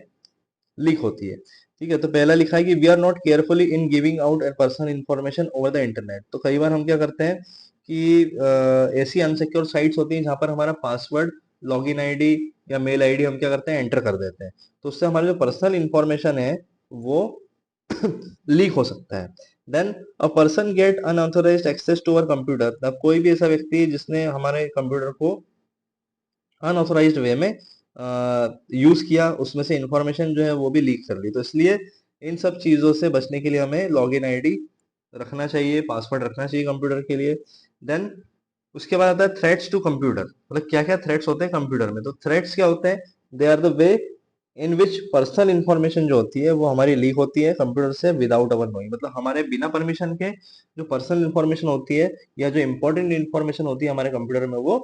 Speaker 1: लीक होती है। ठीक है, तो पहला लिखा है कि we are not carefully in giving out personal information over the internet. तो कई बार हम क्या करते हैं कि ऐसी अनसिक्योर साइट्स होती हैं जहां पर हमारा पासवर्ड, लॉगिन आईडी या मेल आईडी हम क्या करते हैं, एंटर कर देते हैं। तो उससे हमारा जो पर्सनल इन्फॉर्मेशन है वो लीक हो सकता है। Then a person get unauthorised access to our computer. अब कोई भी ऐसा व्यक्ति जिसने हमारे कंप्यूटर को अनऑथोराइज्ड वे में यूज किया, उसमें से इंफॉर्मेशन जो है वो भी लीक कर ली। तो इसलिए इन सब चीजों से बचने के लिए हमें लॉगिन आईडी रखना चाहिए, पासवर्ड रखना चाहिए कंप्यूटर के लिए। देन उसके बाद आता है थ्रेट्स टू कंप्यूटर। मतलब क्या क्या थ्रेट्स होते हैं कंप्यूटर में। तो थ्रेट्स क्या होते हैं, they are the way in which personal information जो होती है वो हमारी लीक होती है कंप्यूटर से विदाउट अवर नोइंग। मतलब हमारे बिना परमिशन के जो पर्सनल इंफॉर्मेशन होती है या जो इंपॉर्टेंट इंफॉर्मेशन होती है हमारे कंप्यूटर में, वो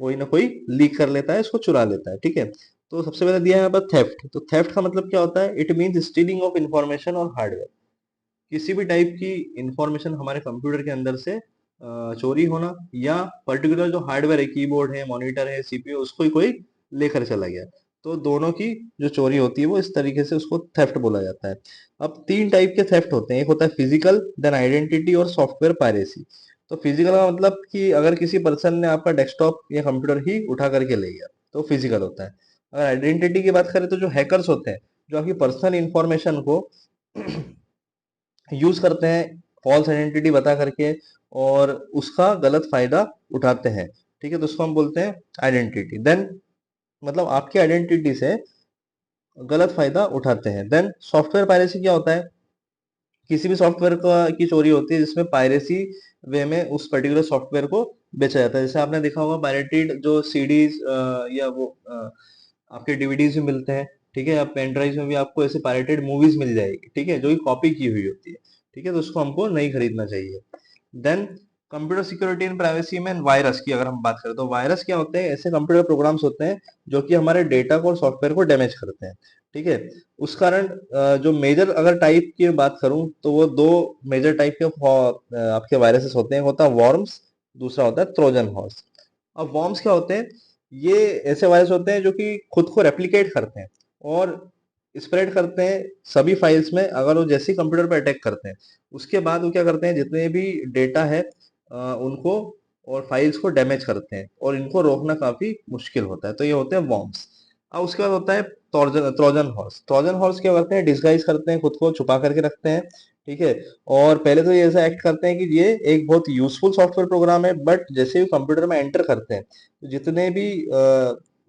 Speaker 1: कोई ना कोई लीक कर लेता है, इसको चुरा लेता है। ठीक है, तो सबसे पहले दिया है यहाँ पर थेफ्ट। तो थेफ्ट का मतलब क्या होता है, it means stealing of information और हार्डवेयर। किसी भी टाइप की इंफॉर्मेशन हमारे कंप्यूटर के अंदर से चोरी होना, या पर्टिकुलर जो हार्डवेयर है, कीबोर्ड है, मॉनिटर है, सीपीयू, उसको ही कोई लेकर चला गया। तो दोनों की जो चोरी होती है वो इस तरीके से उसको थेफ्ट बोला जाता है। अब तीन टाइप के थेफ्ट होते हैं, एक होता है फिजिकल, देन आइडेंटिटी और सॉफ्टवेयर पायरेसी। तो फिजिकल का मतलब कि अगर किसी पर्सन ने आपका डेस्कटॉप या कंप्यूटर ही उठा करके ले गया तो फिजिकल होता है। अगर आइडेंटिटी की बात करें तो जो हैकर्स होते हैं, जो आपकी पर्सनल इंफॉर्मेशन को यूज करते हैं फॉल्स आइडेंटिटी बता करके और उसका गलत फायदा उठाते हैं। ठीक है, तो उसको हम बोलते हैं आइडेंटिटी। देन मतलब आपकी आइडेंटिटी से गलत फायदा उठाते हैं। देन सॉफ्टवेयर पायरेसी क्या होता है, किसी भी सॉफ्टवेयर का की चोरी होती है जिसमें पायरेसी वे में उस पर्टिकुलर सॉफ्टवेयर को बेचा जाता है। जैसे आपने देखा होगा पायरेटेड जो सीडीज या वो आपके डीवीडीज भी मिलते हैं। ठीक है, आप पेन ड्राइव में भी आपको ऐसे पायरेटेड मूवीज मिल जाएगी, ठीक है, जो कि कॉपी की हुई होती है। ठीक है, तो उसको हमको नहीं खरीदना चाहिए। Then computer security and privacy में वायरस की अगर हम बात करें तो वायरस क्या होते हैं, ऐसे कंप्यूटर प्रोग्राम्स होते हैं जो कि हमारे डेटा को और सॉफ्टवेयर को डैमेज करते हैं। ठीक है, उस कारण जो मेजर अगर टाइप की बात करूं तो वो दो मेजर टाइप के आपके वायरसेस होते हैं। एक होता है वॉर्म्स, दूसरा होता है ट्रोजन हॉर्स। अब वॉर्म्स क्या होते हैं, ये ऐसे वायरस होते हैं जो कि खुद को रेप्लिकेट करते हैं और स्प्रेड करते हैं सभी फाइल्स में। अगर वो जैसे ही कंप्यूटर पर अटैक करते हैं उसके बाद वो क्या करते हैं, जितने भी डेटा है उनको और फाइल्स को डैमेज करते हैं और इनको रोकना काफी मुश्किल होता है। तो ये होते हैं वॉर्म्स। अब उसके बाद होता है Trojan Trojan horse. Trojan horse क्या करते हैं, डिस्गाइज करते हैं, खुद को छुपा करके रखते हैं। ठीक है, और पहले तो ये ऐसा एक्ट करते हैं कि ये एक बहुत यूजफुल सॉफ्टवेयर प्रोग्राम है, बट जैसे ही कंप्यूटर में एंटर करते हैं तो जितने भी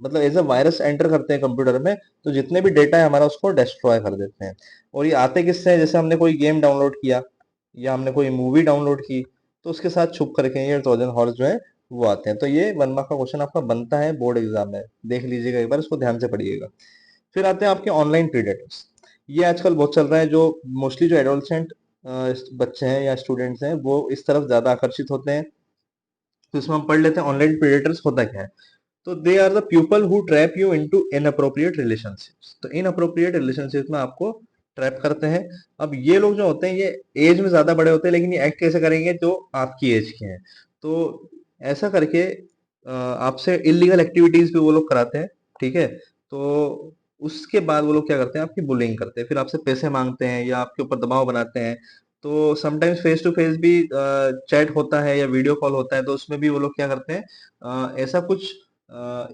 Speaker 1: मतलब एज अ वायरस एंटर करते हैं कंप्यूटर में, तो जितने भी डेटा है हमारा उसको डिस्ट्रॉय कर देते हैं। और ये आते किससे हैं, जैसे हमने कोई गेम डाउनलोड किया या हमने कोई मूवी डाउनलोड की, तो उसके साथ छुप करके ये ट्रोजन हॉर्स जो है वो आते हैं। तो ये 1 मार्क का क्वेश्चन आपका बनता है बोर्ड एग्जाम में, देख लीजिएगा एक बार, इसको ध्यान से पढ़िएगा। फिर आते हैं आपके ऑनलाइन प्रीडेटर्स। ये आजकल बहुत चल रहा है, जो मोस्टली जो एडोलसेंट बच्चे हैं या स्टूडेंट्स हैं वो इस तरफ ज्यादा आकर्षित होते हैं। तो इसमें हम पढ़ लेते हैं ऑनलाइन प्रीडेटर्स होता क्या है। तो they are the people who trap you into inappropriate relationships. तो इनअप्रोप्रिएट रिलेशनशिप में आपको ट्रैप करते हैं। अब ये लोग जो होते हैं ये एज में ज्यादा बड़े होते हैं, लेकिन ये एक्ट कैसे करेंगे, जो आपकी एज के हैं। तो ऐसा करके आपसे इलीगल एक्टिविटीज भी वो लोग कराते हैं। ठीक है, तो उसके बाद वो लोग क्या करते हैं, आपकी बुलिंग करते हैं, फिर आपसे पैसे मांगते हैं या आपके ऊपर दबाव बनाते हैं। तो समटाइम्स फेस टू फेस भी चैट होता है या वीडियो कॉल होता है, तो उसमें भी वो लोग क्या करते हैं, ऐसा कुछ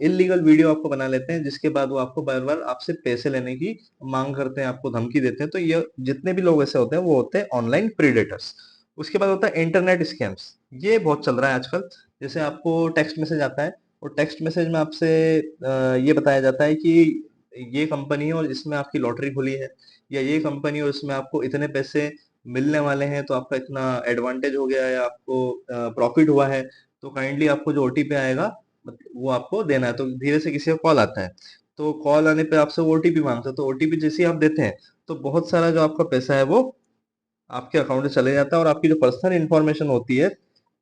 Speaker 1: इलीगल वीडियो आपको बना लेते हैं जिसके बाद वो आपको बार बार आपसे पैसे लेने की मांग करते हैं, आपको धमकी देते हैं। तो ये जितने भी लोग ऐसे होते हैं वो होते हैं ऑनलाइन प्रीडेटर्स। उसके बाद होता है इंटरनेट स्कैम्स। ये बहुत चल रहा है आजकल। जैसे आपको टेक्स्ट मैसेज आता है और टेक्स्ट मैसेज में आपसे ये बताया जाता है कि ये कंपनी है और इसमें आपकी लॉटरी खुली है, या ये कंपनी और इसमें आपको इतने पैसे मिलने वाले हैं, तो आपका इतना एडवांटेज हो गया है, आपको प्रॉफिट हुआ है, तो काइंडली आपको जो ओटीपी आएगा वो आपको देना है। तो धीरे से किसी का कॉल आता है, तो कॉल आने पे आपसे वो ओटीपी मांगता है, तो ओटीपी जैसे ही आप देते हैं तो बहुत सारा जो आपका पैसा है वो आपके अकाउंट से चले जाता है और आपकी जो पर्सनल इंफॉर्मेशन होती है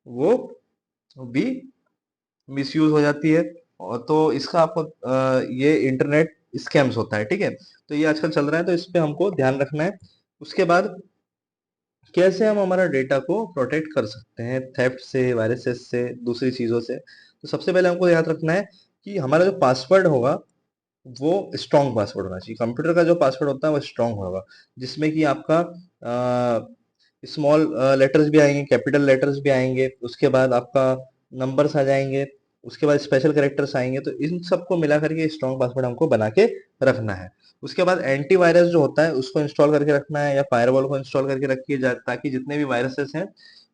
Speaker 1: वो भी मिसयूज हो जाती है। और तो इसका आपको ये इंटरनेट स्कैम्स होता है, ठीक है। तो ये आजकल चल रहा है, तो इस पे हमको ध्यान रखना है। उसके बाद कैसे हम हमारा डेटा को प्रोटेक्ट कर सकते हैं थेफ्ट से, वायरसेस से, दूसरी चीजों से। तो सबसे पहले हमको याद रखना है कि हमारा जो पासवर्ड होगा वो स्ट्रॉन्ग पासवर्ड होना चाहिए। कंप्यूटर का जो पासवर्ड होता है वो स्ट्रॉन्ग होगा, जिसमें कि आपका स्मॉल लेटर्स भी आएंगे, कैपिटल लेटर्स भी आएंगे, उसके बाद आपका नंबर्स आ जाएंगे, उसके बाद स्पेशल कैरेक्टर्स आएंगे। तो इन सबको मिला करके स्ट्रॉन्ग पासवर्ड हमको बना के रखना है। उसके बाद एंटीवायरस जो होता है उसको इंस्टॉल करके रखना है, या फायरवॉल को इंस्टॉल करके रखिए ताकि जितने भी वायरसेस हैं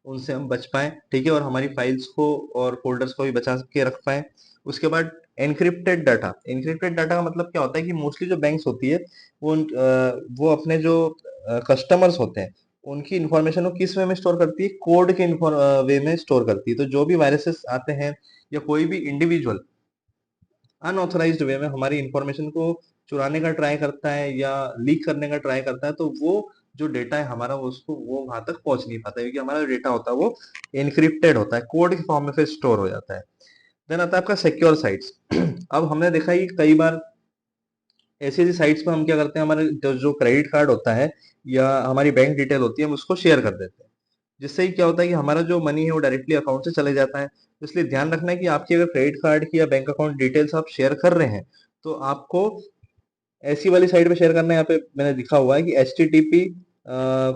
Speaker 1: उनसे हम बच पाएं, ठीक है, और हमारी फाइल्स को और फोल्डर्स को भी बचा के रख पाएं। उसके बाद एनक्रिप्टेड डाटा। एनक्रिप्टेड डाटा का मतलब क्या होता है कि मोस्टली जो बैंक्स होती है वो अपने जो कस्टमर्स होते हैं उनकी इंफॉर्मेशन को किस वे में स्टोर करती है, कोड के वे में स्टोर करती है। तो जो भी वायरसेस आते हैं या कोई भी इंडिविजुअल अनऑथराइज्ड वे में हमारी इंफॉर्मेशन को चुराने का ट्राई करता है या लीक करने का ट्राई करता है, तो वो जो डेटा है हमारा वो वहां तक पहुंच नहीं पाता, क्योंकि हमारा जो डेटा होता है वो एनक्रिप्टेड होता है, कोड के फॉर्म में फिर स्टोर हो जाता है। देन आता है आपका सिक्योर साइट्स। अब हमने देखा है कि कई बार ऐसी ऐसी साइट्स पर हम क्या करते हैं, हमारे जो क्रेडिट कार्ड होता है या हमारी बैंक डिटेल होती है हम उसको शेयर कर देते हैं, जिससे ही क्या होता है कि हमारा जो मनी है वो डायरेक्टली अकाउंट से चले जाता है। तो इसलिए ध्यान रखना है कि आपकी अगर क्रेडिट कार्ड की या बैंक अकाउंट डिटेल्स आप शेयर कर रहे हैं तो आपको ऐसी वाली साइट पे शेयर करना है। यहाँ पे मैंने लिखा हुआ है कि HTTP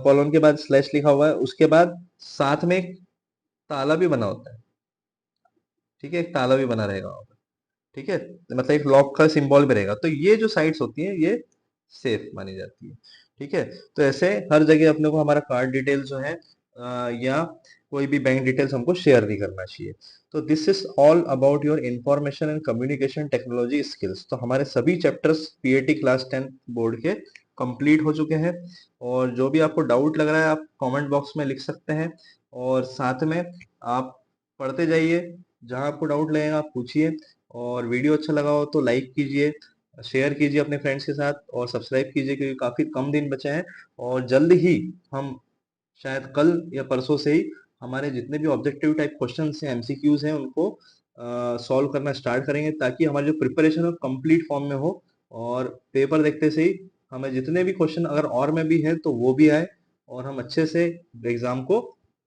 Speaker 1: कॉलन के बाद स्लैश लिखा हुआ है, उसके बाद साथ में एक ताला भी बना होता है, ठीक है, एक ताला भी बना रहेगा वहाँ पे, ठीक है, मतलब एक लॉक का सिंबल भी रहेगा। तो ये जो साइट्स होती हैं ये सेफ मानी जाती है, ठीक है। तो ऐसे हर जगह अपने को हमारा कार्ड डिटेल्स जो है या कोई भी बैंक डिटेल्स हमको शेयर नहीं करना चाहिए। तो this is all about your information and communication technology skills. तो हमारे सभी चैप्टर्स PAT क्लास 10 बोर्ड के कंप्लीट हो चुके हैं, और जो भी आपको डाउट लग रहा है आप कमेंट बॉक्स में लिख सकते हैं, और साथ में आप पढ़ते जाइए, जहां आपको डाउट लगेगा आप पूछिए। और वीडियो अच्छा लगा हो तो लाइक कीजिए, शेयर कीजिए अपने फ्रेंड्स के साथ, और सब्सक्राइब कीजिए, क्योंकि काफ़ी कम दिन बचे हैं। और जल्द ही हम शायद कल या परसों से ही हमारे जितने भी ऑब्जेक्टिव टाइप क्वेश्चन हैं, MCQs हैं, उनको सॉल्व करना स्टार्ट करेंगे, ताकि हमारी जो प्रिपरेशन है कंप्लीट फॉर्म में हो, और पेपर देखते से ही हमें जितने भी क्वेश्चन अगर और में भी हैं तो वो भी आए, और हम अच्छे से एग्जाम को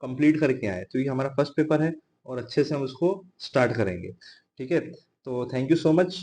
Speaker 1: कंप्लीट करके आए, क्योंकि हमारा फर्स्ट पेपर है और अच्छे से हम उसको स्टार्ट करेंगे, ठीक है। तो थैंक यू सो मच।